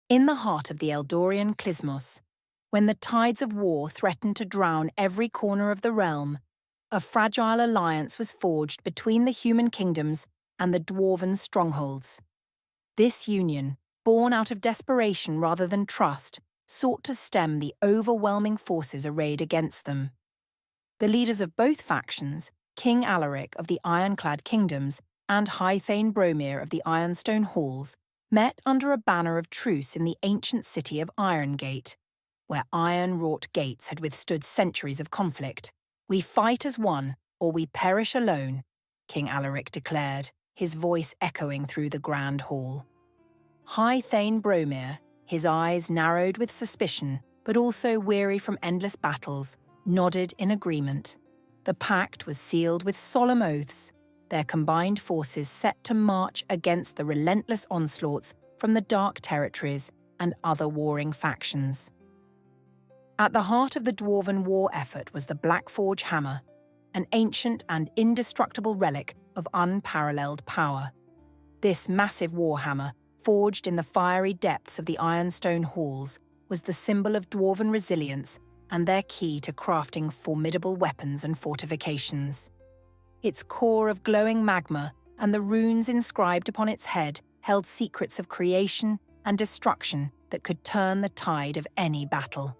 In the heart of the Eldorian Klysmós, when the tides of war threatened to drown every corner of the realm, a fragile alliance was forged between the human kingdoms and the dwarven strongholds. This union, born out of desperation rather than trust, sought to stem the overwhelming forces arrayed against them. The leaders of both factions, King Alaric of the Ironclad Kingdoms and High Thane Bromir of the Ironstone Halls, met under a banner of truce in the ancient city of Irongate, where iron-wrought gates had withstood centuries of conflict. "We fight as one, or we perish alone," King Alaric declared, his voice echoing through the grand hall. High Thane Bromir, his eyes narrowed with suspicion, but also weary from endless battles, nodded in agreement. The pact was sealed with solemn oaths, their combined forces set to march against the relentless onslaughts from the Dark Territories and other warring factions. At the heart of the dwarven war effort was the Blackforge hammer, an ancient and indestructible relic of unparalleled power. This massive warhammer, forged in the fiery depths of the Ironstone Halls, was the symbol of dwarven resilience and their key to crafting formidable weapons and fortifications. Its core of glowing magma and the runes inscribed upon its head held secrets of creation and destruction that could turn the tide of any battle.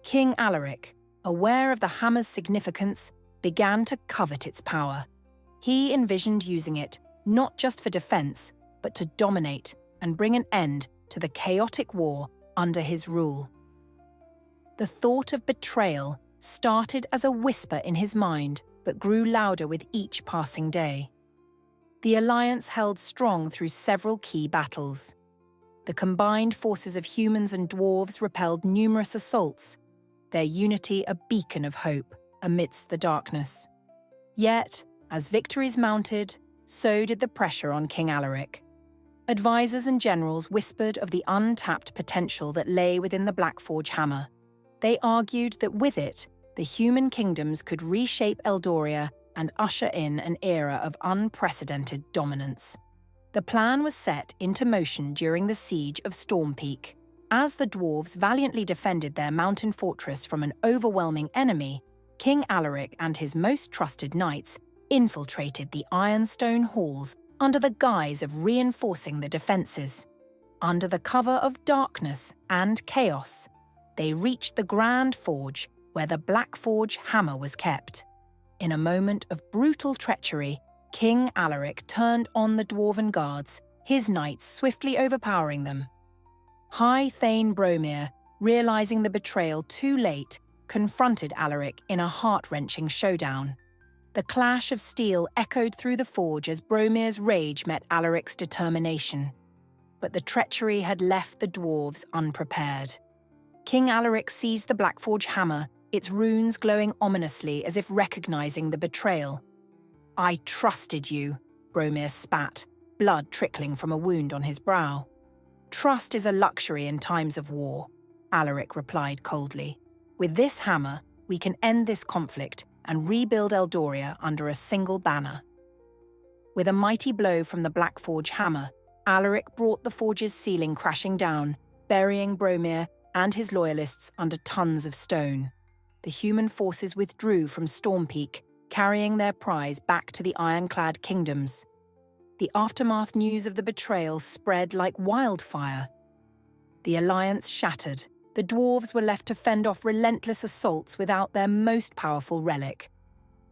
King Alaric, aware of the hammer's significance, began to covet its power. He envisioned using it not just for defense, but to dominate and bring an end to the chaotic war under his rule. The thought of betrayal started as a whisper in his mind, but grew louder with each passing day. The alliance held strong through several key battles. The combined forces of humans and dwarves repelled numerous assaults, their unity a beacon of hope amidst the darkness. Yet, as victories mounted, so did the pressure on King Alaric. Advisors and generals whispered of the untapped potential that lay within the Blackforge hammer. They argued that with it, the human kingdoms could reshape Eldoria and usher in an era of unprecedented dominance. The plan was set into motion during the siege of Storm Peak. As the dwarves valiantly defended their mountain fortress from an overwhelming enemy, King Alaric and his most trusted knights infiltrated the Ironstone Halls under the guise of reinforcing the defences. Under the cover of darkness and chaos, they reached the Grand Forge, where the Blackforge hammer was kept. In a moment of brutal treachery, King Alaric turned on the dwarven guards, his knights swiftly overpowering them. High Thane Bromir, realising the betrayal too late, confronted Alaric in a heart-wrenching showdown. The clash of steel echoed through the forge as Bromir's rage met Alaric's determination. But the treachery had left the dwarves unprepared. King Alaric seized the Blackforge hammer, its runes glowing ominously as if recognising the betrayal. "I trusted you," Bromir spat, blood trickling from a wound on his brow. "Trust is a luxury in times of war," Alaric replied coldly. "With this hammer, we can end this conflict and rebuild Eldoria under a single banner." With a mighty blow from the Blackforge hammer, Alaric brought the forge's ceiling crashing down, burying Bromir and his loyalists under tons of stone. The human forces withdrew from Storm Peak, carrying their prize back to the Ironclad Kingdoms. The aftermath news of the betrayal spread like wildfire. The alliance shattered. The dwarves were left to fend off relentless assaults without their most powerful relic.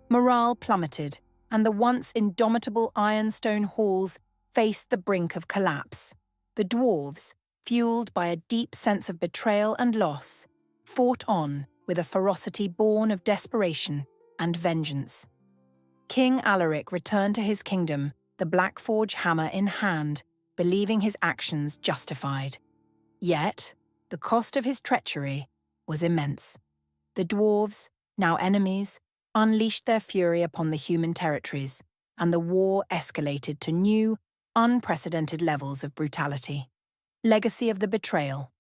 Morale plummeted, and the once indomitable Ironstone Halls faced the brink of collapse. The dwarves, fueled by a deep sense of betrayal and loss, fought on with a ferocity born of desperation and vengeance. King Alaric returned to his kingdom, the Blackforge hammer in hand, believing his actions justified. Yet, the cost of his treachery was immense. The dwarves, now enemies, unleashed their fury upon the human territories, and the war escalated to new, unprecedented levels of brutality. Legacy of the betrayal.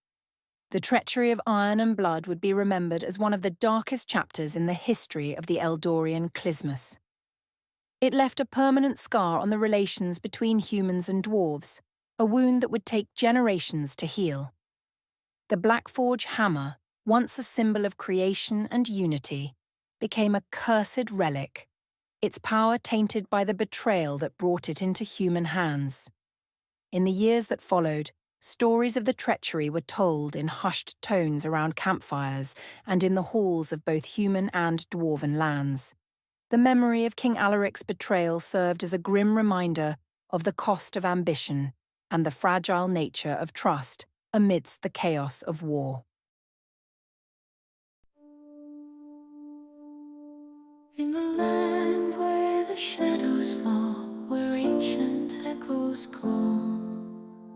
The treachery of iron and blood would be remembered as one of the darkest chapters in the history of the Eldorian Klysmós. It left a permanent scar on the relations between humans and dwarves, a wound that would take generations to heal. The Blackforge hammer, once a symbol of creation and unity, became a cursed relic, its power tainted by the betrayal that brought it into human hands. In the years that followed, stories of the treachery were told in hushed tones around campfires and in the halls of both human and dwarven lands. The memory of King Alaric's betrayal served as a grim reminder of the cost of ambition and the fragile nature of trust amidst the chaos of war. In the land where the shadows fall, where ancient echoes call,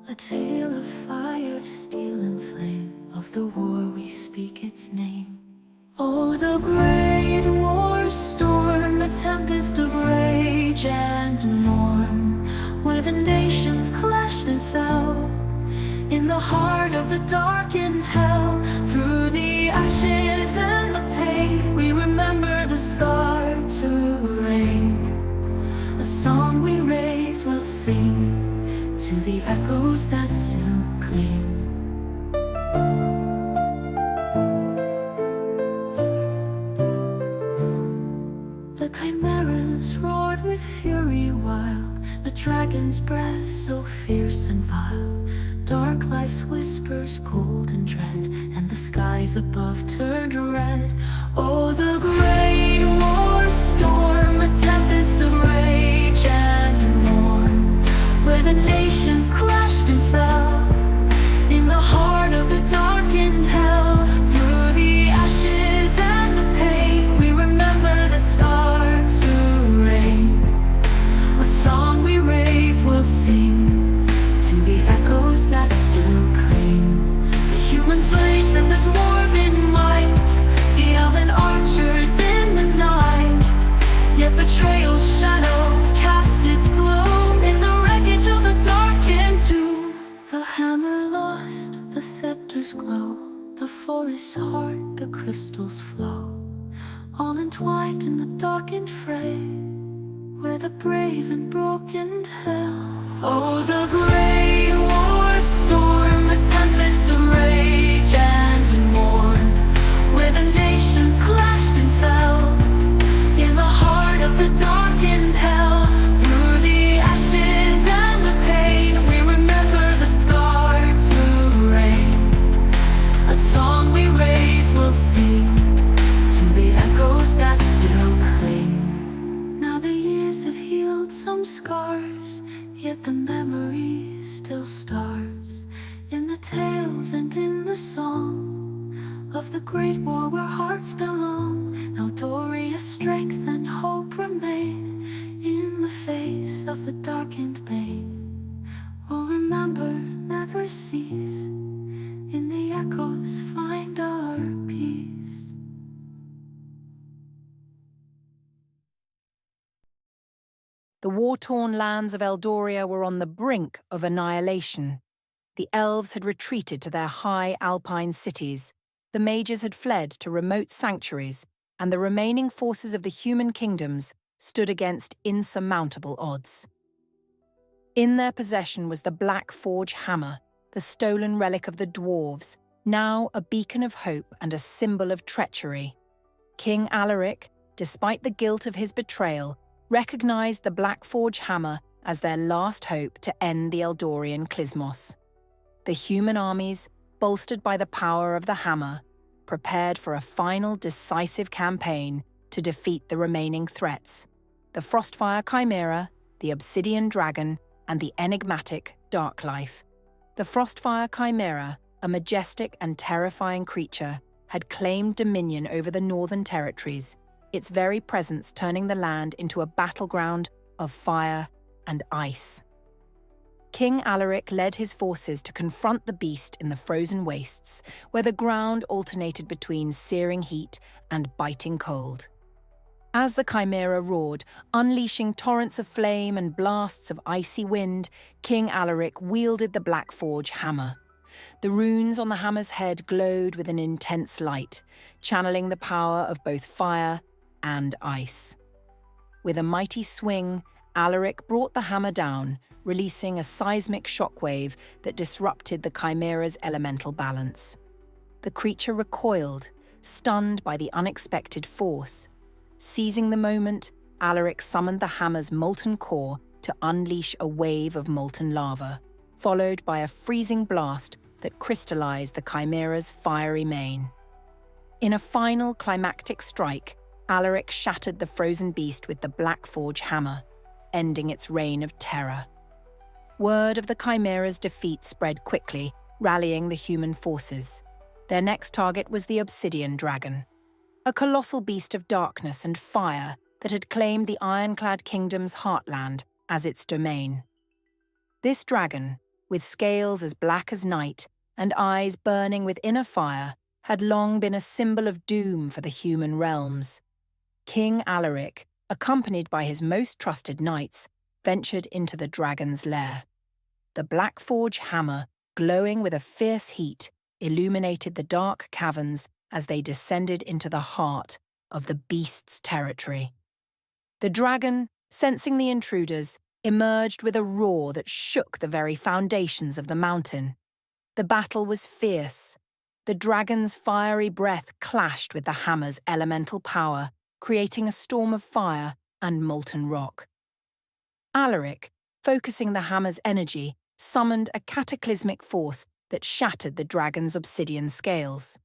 a tale of fire, steel and flame, of the war we speak its name. Oh, the great war storm, a tempest of rage and mourn, where the nations clashed and fell, in the heart of the darkened hell. Through the ashes and the pain, we remember the scarred terrain. A song we raise will sing to the echoes that still cling. The chimeras roared with fury wild, the dragon's breath so fierce and vile. Dark life's whispers cold and dread, and the skies above turned red. Oh, the great war storm, a tempest of rage and mourn, where the nations clashed and fell, in the heart of the darkened hell. Through the ashes and the pain, we remember the scarred terrain. A song we raise will sing to the echoes that still cling. The humans' blades and the dwarven might, the elven archers in the night. Yet betrayal's shadow cast its gloom in the wreckage of a darkened doom. The hammer lost, the scepter's glow, the forest's heart, the crystal's flow, all entwined in the darkened fray, where the brave and broken hell. Oh, the great war storm, a tempest of rage and mourn, where the nations clashed and fell, in the heart of the darkened hell. Through the ashes and the pain, we remember the scarred terrain. A song we raise will sing to the echoes that still cling. Now the years have healed some scars, yet the memory still stars in the tales and in the song of the great war where hearts belong. Eldoria's strength and hope remain in the face of the darkened bane. Oh, remember, never cease, in the echoes find our peace. The war-torn lands of Eldoria were on the brink of annihilation. The elves had retreated to their high alpine cities, the mages had fled to remote sanctuaries, and the remaining forces of the human kingdoms stood against insurmountable odds. In their possession was the Blackforge hammer, the stolen relic of the dwarves, now a beacon of hope and a symbol of treachery. King Alaric, despite the guilt of his betrayal, recognized the Blackforge hammer as their last hope to end the Eldorian Klysmós. The human armies, bolstered by the power of the hammer, prepared for a final decisive campaign to defeat the remaining threats: the Frostfire Chimera, the Obsidian Dragon, and the enigmatic Darklife. The Frostfire Chimera, a majestic and terrifying creature, had claimed dominion over the northern territories, its very presence turning the land into a battleground of fire and ice. King Alaric led his forces to confront the beast in the frozen wastes, where the ground alternated between searing heat and biting cold. As the Chimera roared, unleashing torrents of flame and blasts of icy wind, King Alaric wielded the Blackforge hammer. The runes on the hammer's head glowed with an intense light, channeling the power of both fire and ice. With a mighty swing, Alaric brought the hammer down, releasing a seismic shockwave that disrupted the Chimera's elemental balance. The creature recoiled, stunned by the unexpected force. Seizing the moment, Alaric summoned the hammer's molten core to unleash a wave of molten lava, followed by a freezing blast that crystallized the Chimera's fiery mane. In a final climactic strike, Alaric shattered the frozen beast with the Black Forge hammer, ending its reign of terror. Word of the Chimera's defeat spread quickly, rallying the human forces. Their next target was the Obsidian Dragon, a colossal beast of darkness and fire that had claimed the ironclad kingdom's heartland as its domain. This dragon, with scales as black as night and eyes burning with inner fire, had long been a symbol of doom for the human realms. King Alaric, accompanied by his most trusted knights, ventured into the dragon's lair. The Black Forge hammer, glowing with a fierce heat, illuminated the dark caverns as they descended into the heart of the beast's territory. The dragon, sensing the intruders, emerged with a roar that shook the very foundations of the mountain. The battle was fierce. The dragon's fiery breath clashed with the hammer's elemental power, creating a storm of fire and molten rock. Alaric, focusing the hammer's energy, summoned a cataclysmic force that shattered the dragon's obsidian scales.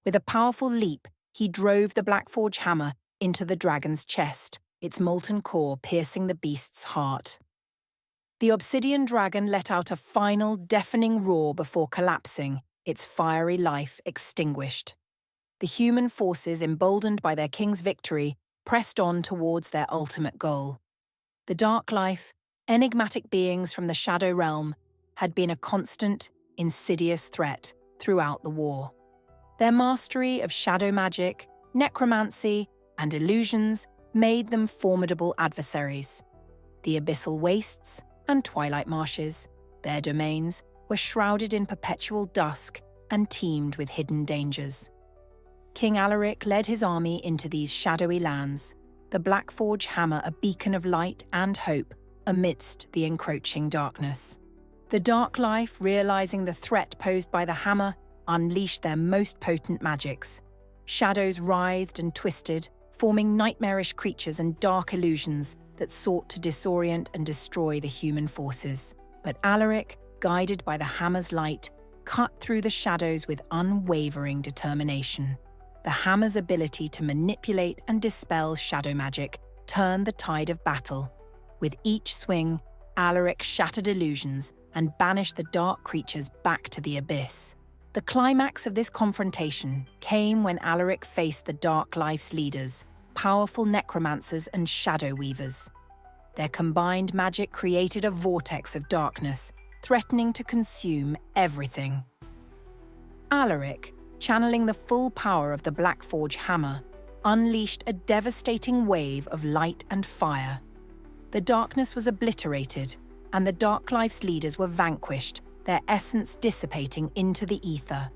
With a powerful leap, he drove the Black Forge hammer into the dragon's chest, its molten core piercing the beast's heart. The obsidian dragon let out a final, deafening roar before collapsing, its fiery life extinguished. The human forces, emboldened by their king's victory, pressed on towards their ultimate goal. The Dark Life, enigmatic beings from the Shadow Realm, had been a constant, insidious threat throughout the war. Their mastery of shadow magic, necromancy, and illusions made them formidable adversaries. The abyssal wastes and twilight marshes, their domains, were shrouded in perpetual dusk and teemed with hidden dangers. King Alaric led his army into these shadowy lands, the Black Forge hammer a beacon of light and hope amidst the encroaching darkness. The Dark Life, realizing the threat posed by the hammer, unleashed their most potent magics. Shadows writhed and twisted, forming nightmarish creatures and dark illusions that sought to disorient and destroy the human forces. But Alaric, guided by the hammer's light, cut through the shadows with unwavering determination. The hammer's ability to manipulate and dispel shadow magic turned the tide of battle. With each swing, Alaric shattered illusions and banished the dark creatures back to the abyss. The climax of this confrontation came when Alaric faced the Dark Life's leaders, powerful necromancers and shadow weavers. Their combined magic created a vortex of darkness, threatening to consume everything. Alaric, channeling the full power of the Black Forge hammer, unleashed a devastating wave of light and fire. The darkness was obliterated, and the Dark Life's leaders were vanquished, their essence dissipating into the ether.